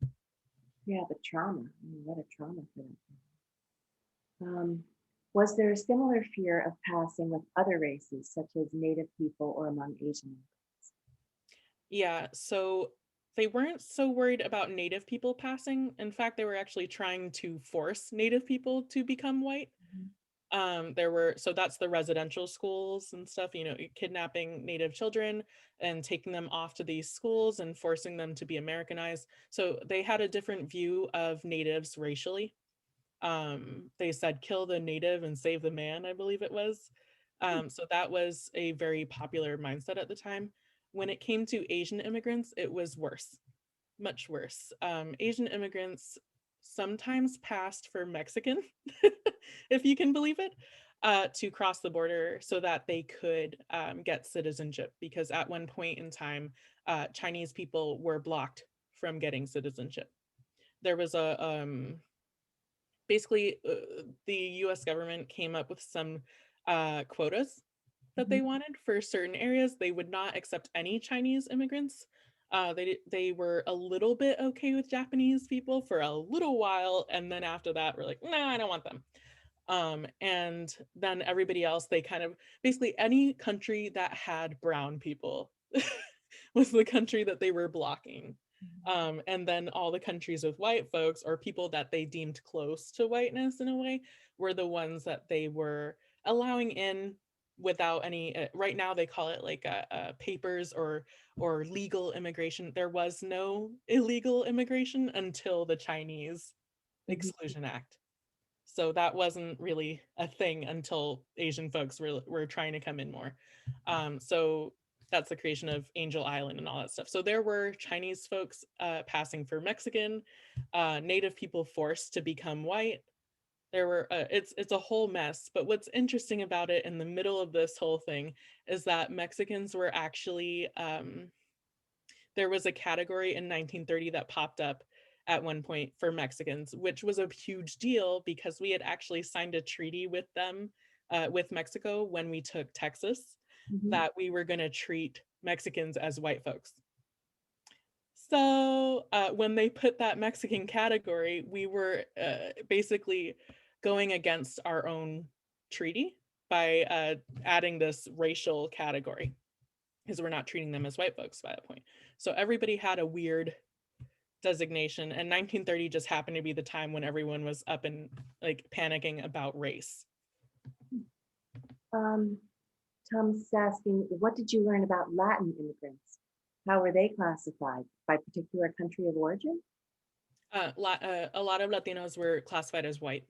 Yeah, the trauma. I mean, what a trauma for them. Was there a similar fear of passing with other races, such as Native people or among Asian? Yeah, so they weren't so worried about Native people passing. In fact, they were actually trying to force Native people to become white. Mhm. There were, so that's the residential schools and stuff, you know, kidnapping Native children and taking them off to these schools and forcing them to be Americanized. So they had a different view of natives racially. They said kill the native and save the man, I believe it was. So that was a very popular mindset at the time. When it came to Asian immigrants, it was worse, much worse. Asian immigrants sometimes passed for Mexican, if you can believe it, to cross the border so that they could get citizenship. Because at one point in time, Chinese people were blocked from getting citizenship. There was a basically the US government came up with some quotas that they Mhm. wanted for certain areas. They would not accept any Chinese immigrants. They were a little bit okay with Japanese people for a little while, and then after that, we're like, nah, I don't want them. And then everybody else, they kind of basically any country that had brown people was the country that they were blocking. And then all the countries with white folks or people that they deemed close to whiteness in a way were the ones that they were allowing in without any right now they call it like papers or legal immigration. There was no illegal immigration until the Chinese Mhm. Exclusion Act. So that wasn't really a thing until Asian folks were trying to come in more. So that's the creation of Angel Island and all that stuff. So there were Chinese folks passing for Mexican, Native people forced to become white. There were it's a whole mess. But what's interesting about it in the middle of this whole thing is that Mexicans were actually there was a category in 1930 that popped up at one point for Mexicans, which was a huge deal because we had actually signed a treaty with them, with Mexico when we took Texas, Mhm. that we were going to treat Mexicans as white folks. So when they put that Mexican category, we were basically going against our own treaty by adding this racial category because we're not treating them as white folks by that point. So everybody had a weird designation, and 1930 just happened to be the time when everyone was up and like panicking about race. Um, Tom's asking, what did you learn about Latin immigrants? How were they classified? By particular country of origin? A lot of Latinos were classified as white,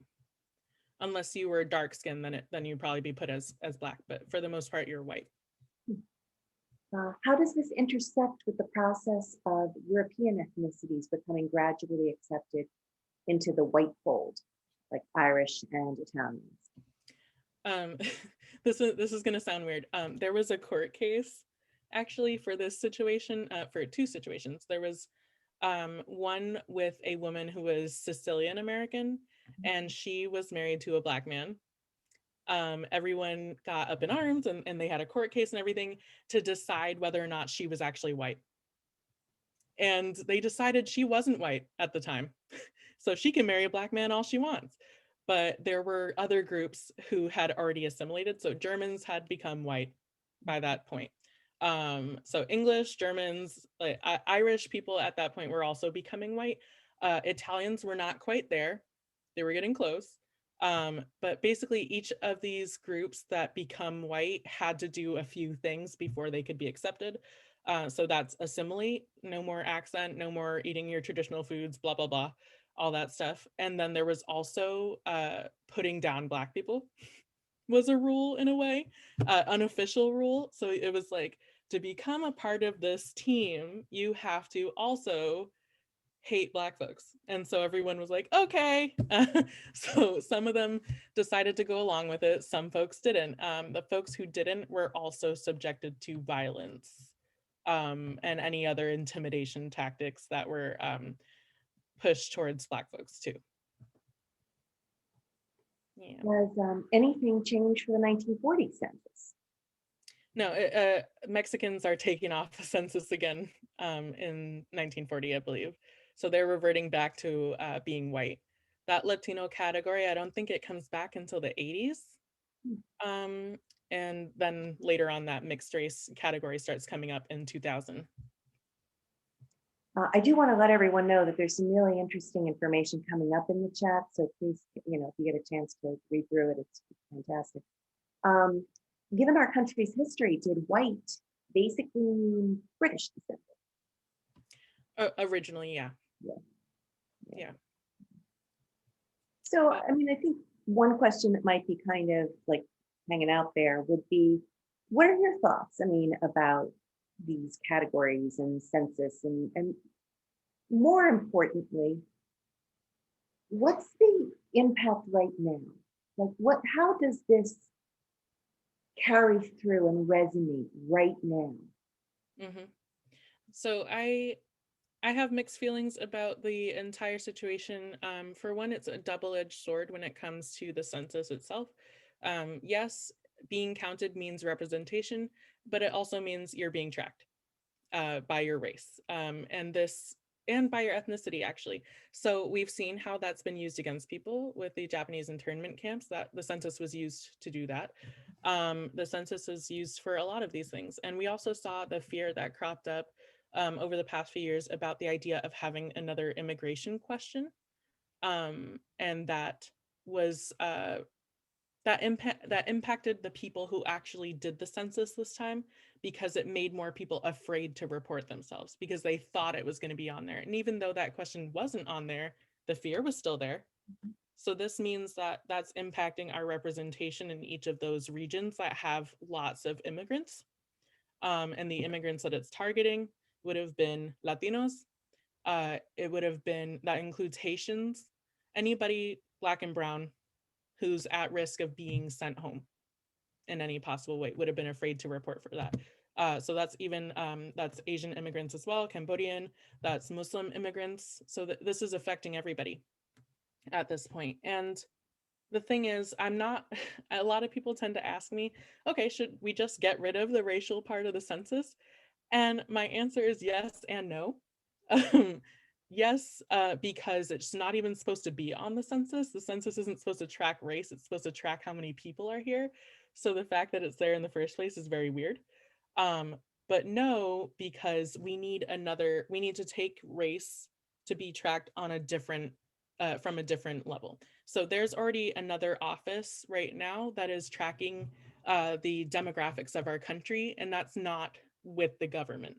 unless you were dark skinned, then you'd probably be put as Black. But for the most part, you're white. How does this intersect with the process of European ethnicities becoming gradually accepted into the white fold, like Irish and Italians? Um, this is going to sound weird. There was a court case actually for this situation, for two situations. There was one with a woman who was Sicilian American, and she was married to a Black man. Everyone got up in arms, and they had a court case and everything to decide whether or not she was actually white. And they decided she wasn't white at the time. So she can marry a Black man all she wants. But there were other groups who had already assimilated. So Germans had become white by that point. So English, Germans, like Irish people at that point were also becoming white. Italians were not quite there. They were getting close. But basically each of these groups that become white had to do a few things before they could be accepted. So that's assimilate, no more accent, no more eating your traditional foods, blah, blah, blah, all that stuff. And then there was also putting down Black people was a rule in a way, unofficial rule. So it was like, to become a part of this team, you have to also hate Black folks. And so everyone was like, okay. So some of them decided to go along with it. Some folks didn't. The folks who didn't were also subjected to violence and any other intimidation tactics that were pushed towards Black folks too. Yeah. Has anything changed for the 1940 census? No, Mexicans are taking off the census again in 1940, I believe. So they're reverting back to being white. That Latino category, I don't think it comes back until the 80s. And then later on, that mixed race category starts coming up in 2000. I do want to let everyone know that there's some really interesting information coming up in the chat. So please, if you get a chance to read through it, it's fantastic. Given our country's history, did white basically mean British descent? Originally, yeah. Yeah. So, I mean, I think one question that might be kind of like hanging out there would be, what are your thoughts, I mean, about these categories and census and more importantly, what's the impact right now? Like how does this carry through and resonate right now? Mm-hmm. So I have mixed feelings about the entire situation. For one, it's a double-edged sword when it comes to the census itself. Yes, being counted means representation, but it also means you're being tracked by your race and by your ethnicity, actually. So we've seen how that's been used against people with the Japanese internment camps, that the census was used to do that. The census is used for a lot of these things. And we also saw the fear that cropped up over the past few years about the idea of having another immigration question. And that was that impacted the people who actually did the census this time, because it made more people afraid to report themselves because they thought it was going to be on there. And even though that question wasn't on there, the fear was still there. So this means that that's impacting our representation in each of those regions that have lots of immigrants. And the immigrants that it's targeting would have been Latinos. It would have been, that includes Haitians, anybody Black and brown who's at risk of being sent home in any possible way, would have been afraid to report for that. So that's even, that's Asian immigrants as well, Cambodian, that's Muslim immigrants. So this is affecting everybody at this point. And the thing is, I'm not, a lot of people tend to ask me, okay, should we just get rid of the racial part of the census? And my answer is yes and no. Yes, because it's not even supposed to be on the census. The census isn't supposed to track race. It's supposed to track how many people are here. So the fact that it's there in the first place is very weird. But no, because we need to take race to be tracked on a different, from a different level. So there's already another office right now that is tracking the demographics of our country, and that's not with the government.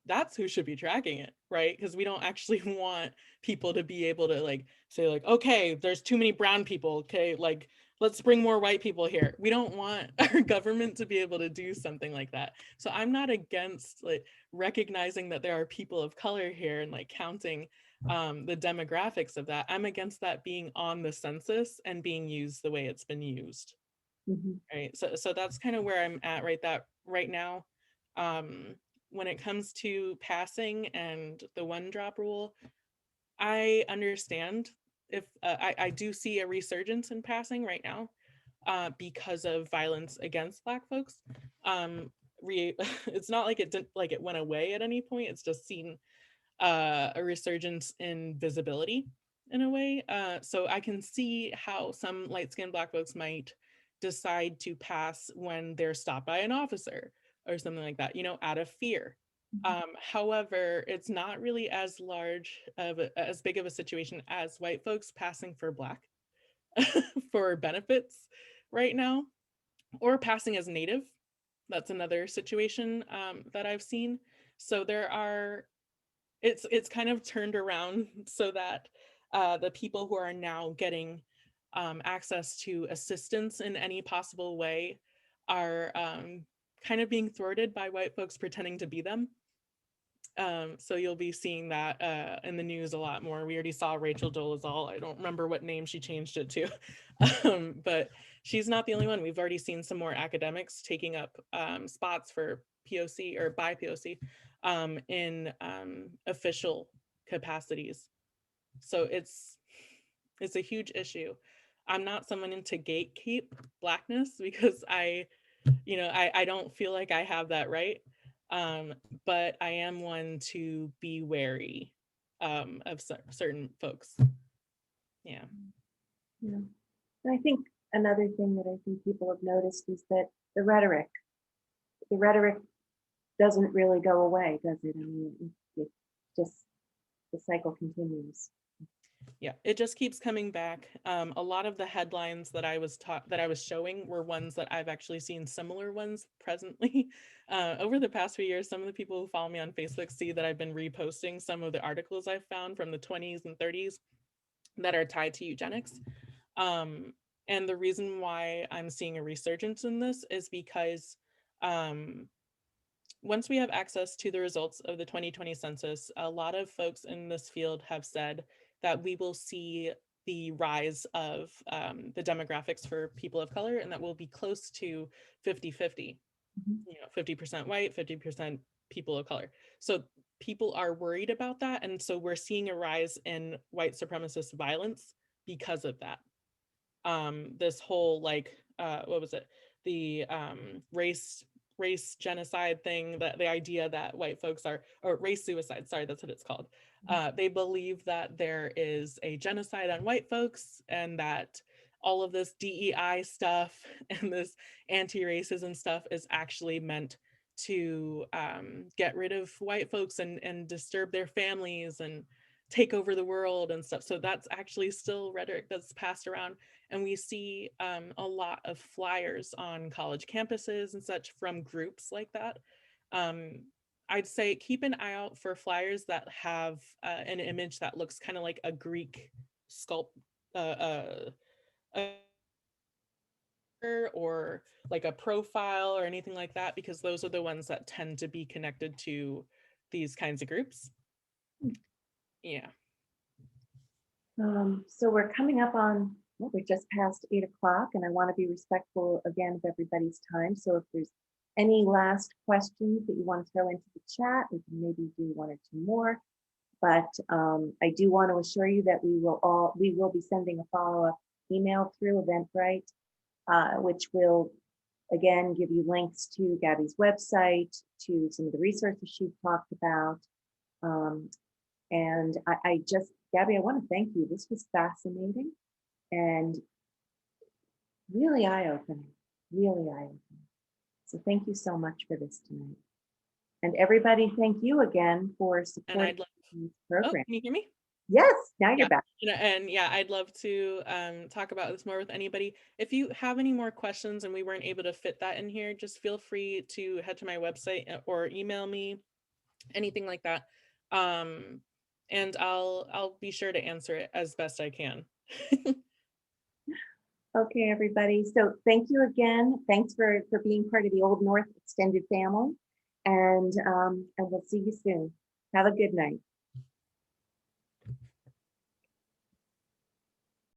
That's who should be tracking it, right? Because we don't actually want people to be able to like say like, okay, there's too many brown people, okay, like let's bring more white people here. We don't want our government to be able to do something like that. So I'm not against like recognizing that there are people of color here and like counting the demographics of that. I'm against that being on the census and being used the way it's been used. Right. So that's kind of where I'm at right now. When it comes to passing and the one drop rule, I understand if I do see a resurgence in passing right now because of violence against Black folks. It's not like it didn't like it went away at any point. It's just seen a resurgence in visibility in a way. So I can see how some light-skinned Black folks might decide to pass when they're stopped by an officer or something like that, you know, out of fear. However, it's not really as as big of a situation as white folks passing for Black for benefits right now, or passing as Native. That's another situation that I've seen. So it's kind of turned around so that the people who are now getting access to assistance in any possible way are kind of being thwarted by white folks pretending to be them. So you'll be seeing that in the news a lot more. We already saw Rachel Dolezal. I don't remember what name she changed it to, but she's not the only one. We've already seen some more academics taking up spots for POC or by POC in official capacities. So it's a huge issue. I'm not someone into gatekeep Blackness because I don't feel like I have that right. But I am one to be wary of certain folks. Yeah. Yeah. And I think another thing that I think people have noticed is that the rhetoric doesn't really go away, does it? I mean, it just, the cycle continues. Yeah, it just keeps coming back. A lot of the headlines that I was showing were ones that I've actually seen similar ones presently. Over the past few years, some of the people who follow me on Facebook see that I've been reposting some of the articles I've found from the 20s and 30s that are tied to eugenics. And the reason why I'm seeing a resurgence in this is because once we have access to the results of the 2020 census, a lot of folks in this field have said that we will see the rise of the demographics for people of color, and that will be close to 50-50, 50% white, 50% people of color. So people are worried about that. And so we're seeing a rise in white supremacist violence because of that. This whole what was it? The race genocide thing, that the idea that white folks are, or race suicide, sorry, that's what it's called. They believe that there is a genocide on white folks and that all of this DEI stuff and this anti-racism stuff is actually meant to get rid of white folks and disturb their families and take over the world and stuff. So that's actually still rhetoric that's passed around. And we see a lot of flyers on college campuses and such from groups like that. I'd say keep an eye out for flyers that have an image that looks kind of like a Greek sculpt, or like a profile or anything like that, because those are the ones that tend to be connected to these kinds of groups. Yeah. So we're coming up on, well, we're just past 8 o'clock, and I want to be respectful again of everybody's time. So if there's any last questions that you want to throw into the chat, we can maybe do 1 or 2 more. But I do want to assure you that we will be sending a follow-up email through Eventbrite, which will again give you links to Gabby's website, to some of the resources she talked about. And Gabby, I want to thank you. This was fascinating and really eye-opening, really eye-opening. So thank you so much for this tonight. And everybody, thank you again for supporting this program. Can you hear me? Yes, now you're back. And yeah, I'd love to talk about this more with anybody. If you have any more questions and we weren't able to fit that in here, just feel free to head to my website or email me, anything like that. And I'll be sure to answer it as best I can. Okay, everybody. So thank you again. Thanks for being part of the Old North extended family. And we'll see you soon. Have a good night.